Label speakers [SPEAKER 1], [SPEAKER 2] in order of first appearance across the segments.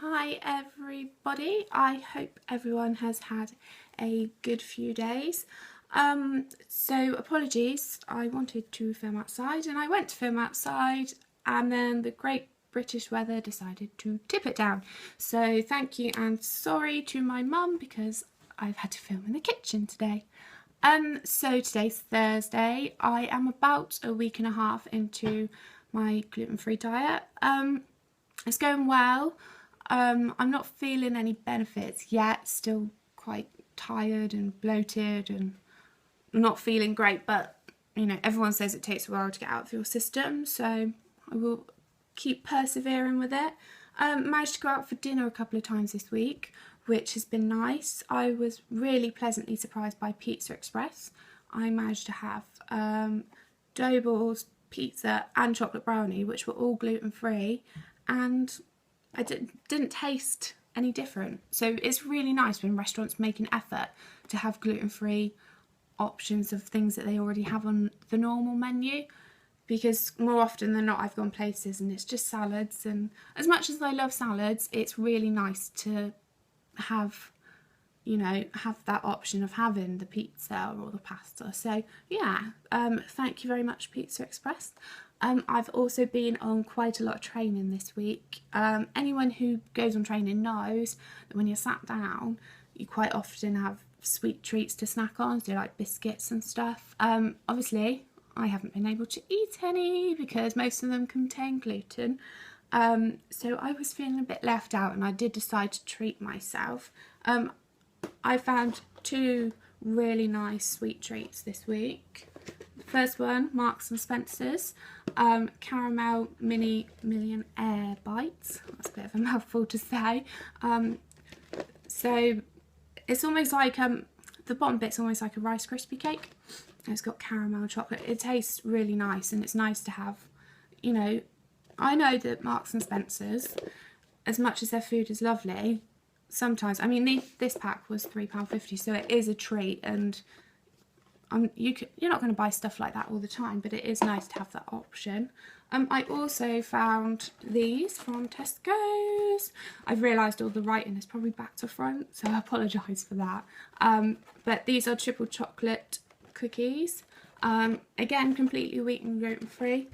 [SPEAKER 1] Hi everybody, I hope everyone has had a good few days. So apologies, I wanted to film outside and I went to film outside and then the great British weather decided to tip it down. So thank you and sorry to my mum because I've had to film in the kitchen today. So today's Thursday. I am about a week and a half into my gluten-free diet. It's going well. I'm not feeling any benefits yet, still quite tired and bloated and not feeling great, but you know, everyone says it takes a while to get out of your system, so I will keep persevering with it. Managed to go out for dinner a couple of times this week, which has been nice. I was really pleasantly surprised by Pizza Express. I managed to have dough balls, pizza and chocolate brownie, which were all gluten-free, and I didn't taste any different. So it's really nice when restaurants make an effort to have gluten-free options of things that they already have on the normal menu, because more often than not I've gone places and it's just salads, and as much as I love salads, it's really nice to have, you know, have that option of having the pizza or the pasta. So yeah, thank you very much Pizza Express. I've also been on quite a lot of training this week. Anyone who goes on training knows that when you're sat down, you quite often have sweet treats to snack on, so like biscuits and stuff. Obviously, I haven't been able to eat any because most of them contain gluten. So I was feeling a bit left out and I did decide to treat myself. I found two really nice sweet treats this week. The first one, Marks and Spencer's caramel mini millionaire bites. That's a bit of a mouthful to say. So it's almost like the bottom bit's almost like a Rice Krispie cake. It's got caramel chocolate. It tastes really nice, and it's nice to have, you know, I know that Marks and Spencer's, as much as their food is lovely, sometimes, I mean, this pack was £3.50, so it is a treat, and you're not going to buy stuff like that all the time, but it is nice to have that option. I also found these from Tesco's. I've realised all the writing is probably back to front, so I apologise for that. But these are triple chocolate cookies. Again, completely wheat and gluten free.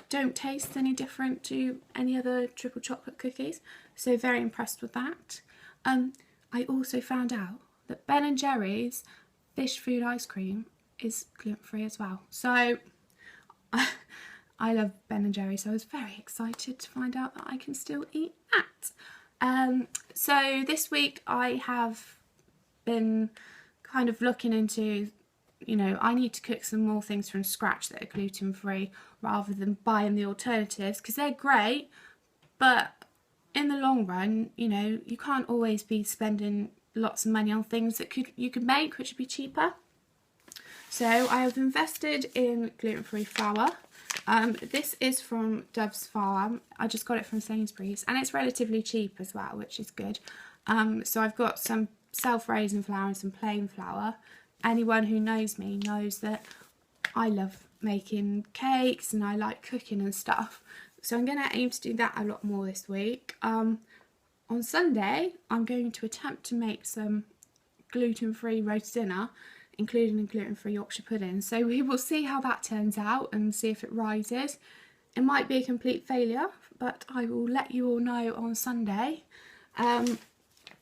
[SPEAKER 1] Don't taste any different to any other triple chocolate cookies, so very impressed with that. I also found out that Ben & Jerry's fish food ice cream is gluten-free as well. So I love Ben & Jerry's, so I was very excited to find out that I can still eat that. So this week I have been kind of looking into, you know, I need to cook some more things from scratch that are gluten-free rather than buying the alternatives, because they're great, but in the long run, you know, you can't always be spending lots of money on things that you could make, which would be cheaper. So I have invested in gluten-free flour. This is from Dove's Farm. I just got it from Sainsbury's, and it's relatively cheap as well, which is good. So I've got some self-raising flour and some plain flour. Anyone who knows me knows that I love making cakes and I like cooking and stuff. So I'm going to aim to do that a lot more this week. On Sunday, I'm going to attempt to make some gluten-free roast dinner, including a gluten-free Yorkshire pudding. So we will see how that turns out and see if it rises. It might be a complete failure, but I will let you all know on Sunday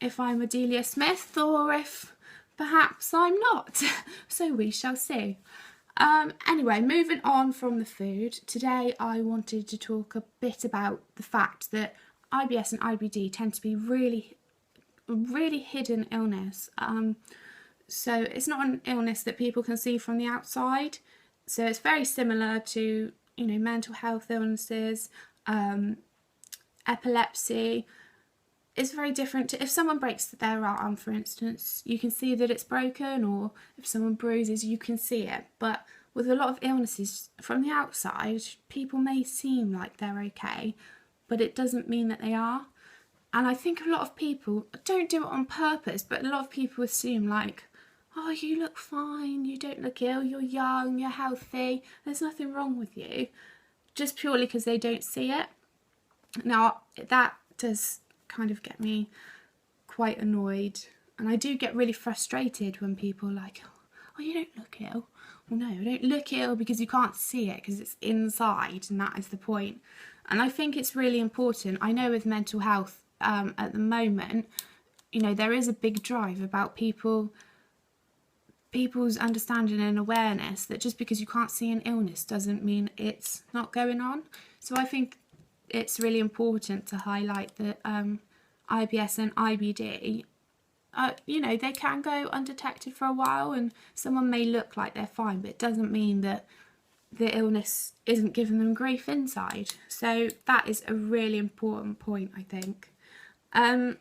[SPEAKER 1] if I'm a Delia Smith or if perhaps I'm not. So we shall see. Anyway, moving on from the food, today I wanted to talk a bit about the fact that IBS and IBD tend to be really hidden illness. So it's not an illness that people can see from the outside. So it's very similar to, you know, mental health illnesses, epilepsy. It's very different to if someone breaks their arm, for instance, you can see that it's broken, or if someone bruises, you can see it. But with a lot of illnesses from the outside, people may seem like they're okay, but it doesn't mean that they are. And I think a lot of people don't do it on purpose, but a lot of people assume like, oh, you look fine, you don't look ill, you're young, you're healthy, there's nothing wrong with you, just purely because they don't see it. Now, that does kind of get me quite annoyed, and I do get really frustrated when people are like, oh, you don't look ill. Well, no, I don't look ill because you can't see it, because it's inside, and that is the point. And I think it's really important. I know with mental health at the moment, you know, there is a big drive about people's understanding and awareness that just because you can't see an illness doesn't mean it's not going on. So I think it's really important to highlight that IBS and IBD, you know, they can go undetected for a while, and someone may look like they're fine, but it doesn't mean that the illness isn't giving them grief inside. So that is a really important point, I think. I've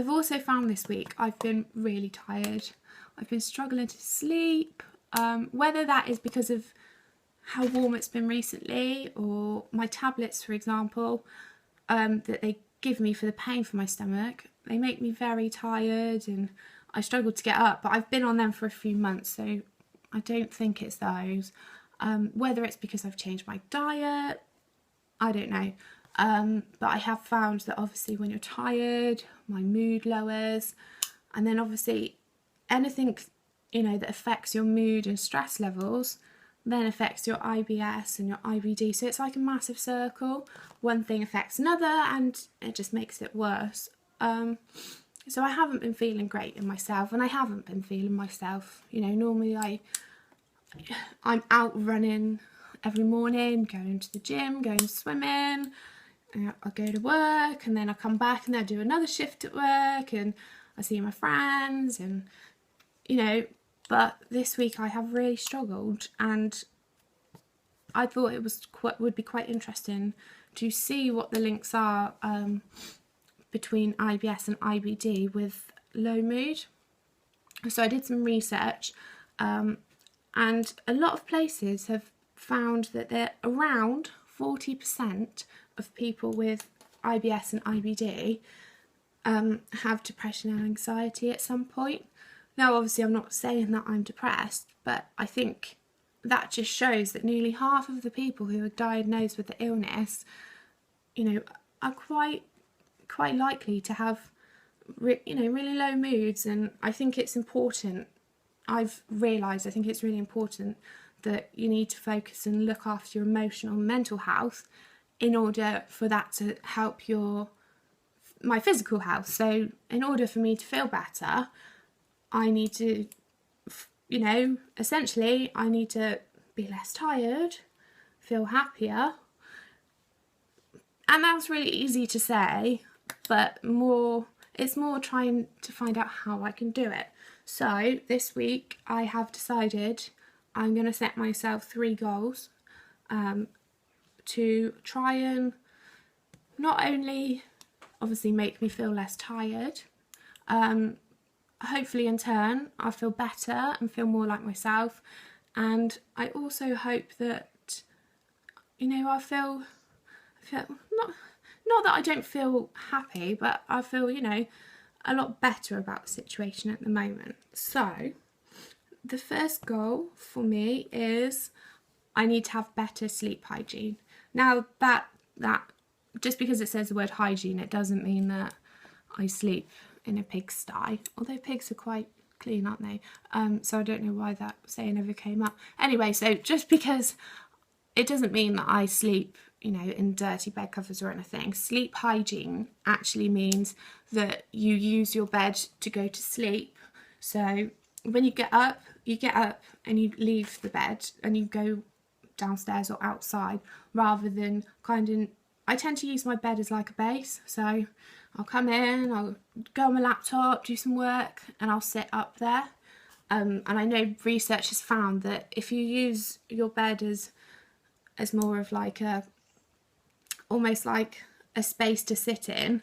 [SPEAKER 1] also found this week I've been really tired. I've been struggling to sleep, whether that is because of how warm it's been recently, or my tablets, for example, that they give me for the pain for my stomach. They make me very tired and I struggle to get up, but I've been on them for a few months, so I don't think it's those. Whether it's because I've changed my diet, I don't know. But I have found that obviously when you're tired, my mood lowers, and then obviously anything, you know, that affects your mood and stress levels then affects your IBS and your IBD. So it's like a massive circle. One thing affects another and it just makes it worse. So I haven't been feeling great in myself, and I haven't been feeling myself. You know, normally I'm out running every morning, going to the gym, going swimming. I go to work and then I come back and I do another shift at work and I see my friends, and you know, but this week I have really struggled, and I thought it would be quite interesting to see what the links are between IBS and IBD with low mood. So I did some research, and a lot of places have found that they're around 40% of people with IBS and IBD have depression and anxiety at some point. Now, obviously, I'm not saying that I'm depressed, but I think that just shows that nearly half of the people who are diagnosed with the illness, you know, are quite likely to have, you know, really low moods. And I think it's important. I've realised I think it's really important that you need to focus and look after your emotional and mental health in order for that to help my physical health. So in order for me to feel better, I need to, you know, essentially I need to be less tired, feel happier. And that's really easy to say, but it's more trying to find out how I can do it. So this week I have decided I'm going to set myself 3 goals to try and not only obviously make me feel less tired, hopefully in turn I'll feel better and feel more like myself, and I also hope that, you know, I feel not that I don't feel happy, but I feel, you know, a lot better about the situation at the moment. So the first goal for me is I need to have better sleep hygiene. Now that just because it says the word hygiene, it doesn't mean that I sleep in a pigsty, although pigs are quite clean, aren't they? So I don't know why that saying ever came up. Anyway, so just because it doesn't mean that I sleep, you know, in dirty bed covers or anything. Sleep hygiene actually means that you use your bed to go to sleep. So when you get up and you leave the bed and you go downstairs or outside, rather than I tend to use my bed as like a base. So I'll come in, I'll go on my laptop, do some work, and I'll sit up there. And I know research has found that if you use your bed as more of like almost like a space to sit in,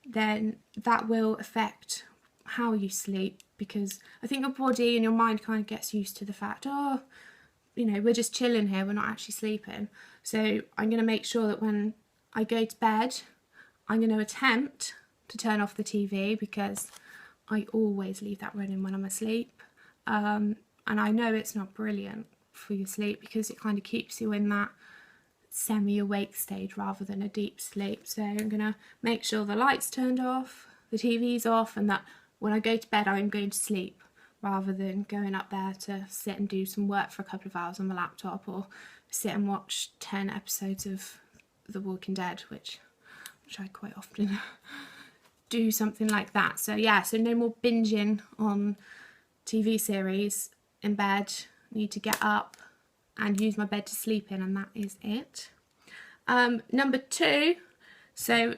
[SPEAKER 1] then that will affect how you sleep, because I think your body and your mind kind of gets used to the fact, oh, you know, we're just chilling here, we're not actually sleeping. So I'm going to make sure that when I go to bed, I'm going to attempt to turn off the TV, because I always leave that running when I'm asleep. And I know it's not brilliant for your sleep, because it kind of keeps you in that semi-awake stage rather than a deep sleep. So I'm going to make sure the light's turned off, the TV's off, and that when I go to bed I'm going to sleep rather than going up there to sit and do some work for a couple of hours on my laptop, or sit and watch 10 episodes of The Walking Dead, which I quite often do something like that. So yeah, so no more binging on TV series in bed. Need to get up and use my bed to sleep in, and that is it. Number 2, so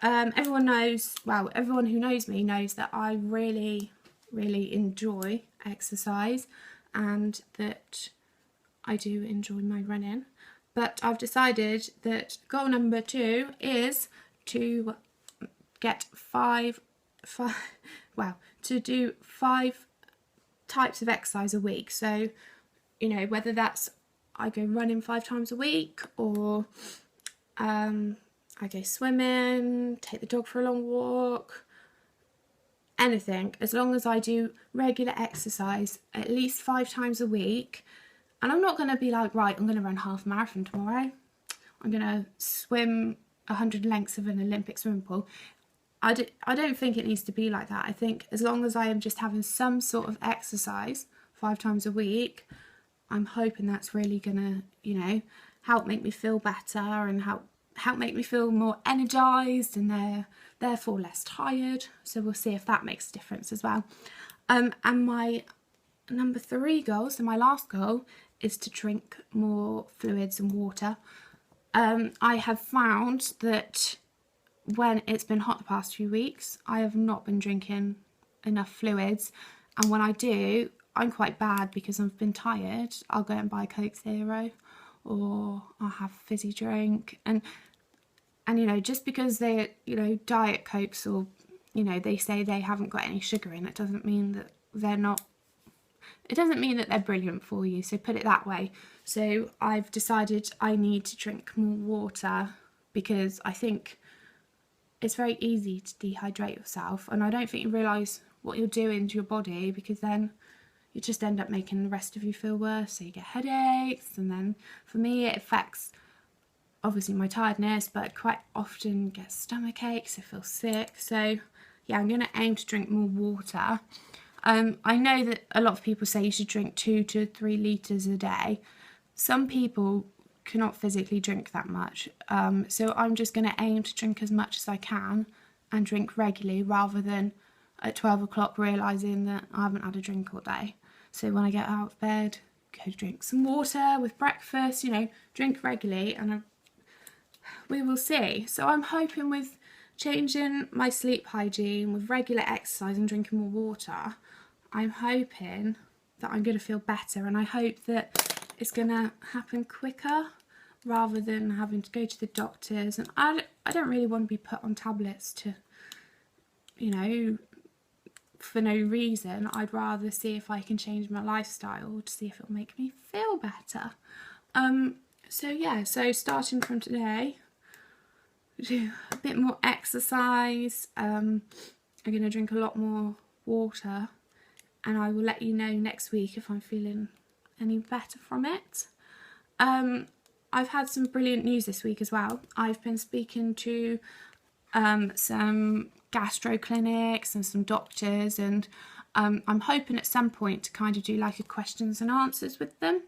[SPEAKER 1] everyone knows, well, everyone who knows me knows that I really enjoy exercise and that I do enjoy my running, but I've decided that goal number 2 is to get to do 5 types of exercise a week. So, you know, whether that's I go running 5 times a week, or I go swimming, take the dog for a long walk, anything, as long as I do regular exercise at least 5 times a week. And I'm not going to be like, right, I'm going to run half a marathon tomorrow, I'm going to swim 100 lengths of an Olympic swimming pool. I don't think it needs to be like that. I think as long as I am just having some sort of exercise 5 times a week, I'm hoping that's really going to, you know, help make me feel better and help make me feel more energised and therefore less tired. So we'll see if that makes a difference as well. And my number 3 goal, so my last goal, is to drink more fluids and water. I have found that when it's been hot the past few weeks, I have not been drinking enough fluids, and when I do, I'm quite bad because I've been tired. I'll go and buy Coke Zero, or I'll have a fizzy drink, and you know, just because they, you know, Diet Cokes, or, you know, they say they haven't got any sugar in it, doesn't mean that they're not, it doesn't mean that they're brilliant for you, so put it that way. So I've decided I need to drink more water, because I think it's very easy to dehydrate yourself, and I don't think you realise what you're doing to your body, because then you just end up making the rest of you feel worse. So you get headaches, and then for me it affects obviously my tiredness, but I quite often get stomach aches, I feel sick. So yeah, I'm going to aim to drink more water. I know that a lot of people say you should drink 2 to 3 litres a day. Some people cannot physically drink that much, so I'm just going to aim to drink as much as I can and drink regularly, rather than at 12 o'clock realising that I haven't had a drink all day. So when I get out of bed, go drink some water with breakfast, you know, drink regularly, and we will see. So I'm hoping with changing my sleep hygiene, with regular exercise and drinking more water, I'm hoping that I'm going to feel better, and I hope that it's going to happen quicker rather than having to go to the doctors. And I don't really want to be put on tablets to, you know, for no reason. I'd rather see if I can change my lifestyle to see if it'll make me feel better. So yeah, so starting from today, do a bit more exercise. I'm going to drink a lot more water, and I will let you know next week if I'm feeling any better from it. I've had some brilliant news this week as well. I've been speaking to some gastro clinics and some doctors, and I'm hoping at some point to kind of do like a questions and answers with them.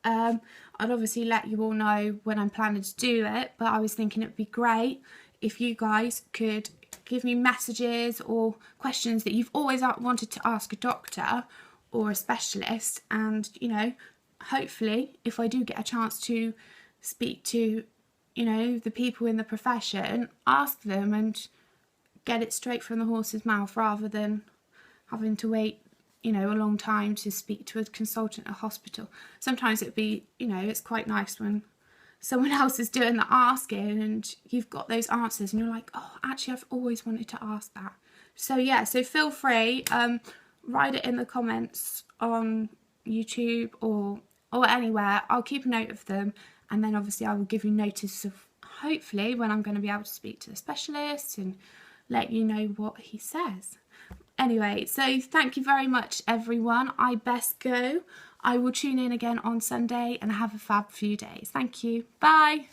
[SPEAKER 1] I'd obviously let you all know when I'm planning to do it, but I was thinking it'd be great if you guys could give me messages or questions that you've always wanted to ask a doctor or a specialist, and, you know, hopefully if I do get a chance to speak to, you know, the people in the profession, ask them and get it straight from the horse's mouth, rather than having to wait, you know, a long time to speak to a consultant at a hospital. Sometimes it'd be, you know, it's quite nice when someone else is doing the asking and you've got those answers and you're like, oh, actually I've always wanted to ask that. So yeah, so feel free, write it in the comments on YouTube or anywhere. I'll keep a note of them, and then obviously I will give you notice of hopefully when I'm going to be able to speak to the specialist and let you know what he says. Anyway, so thank you very much everyone. I best go. I will tune in again on Sunday and have a fab few days. Thank you. Bye.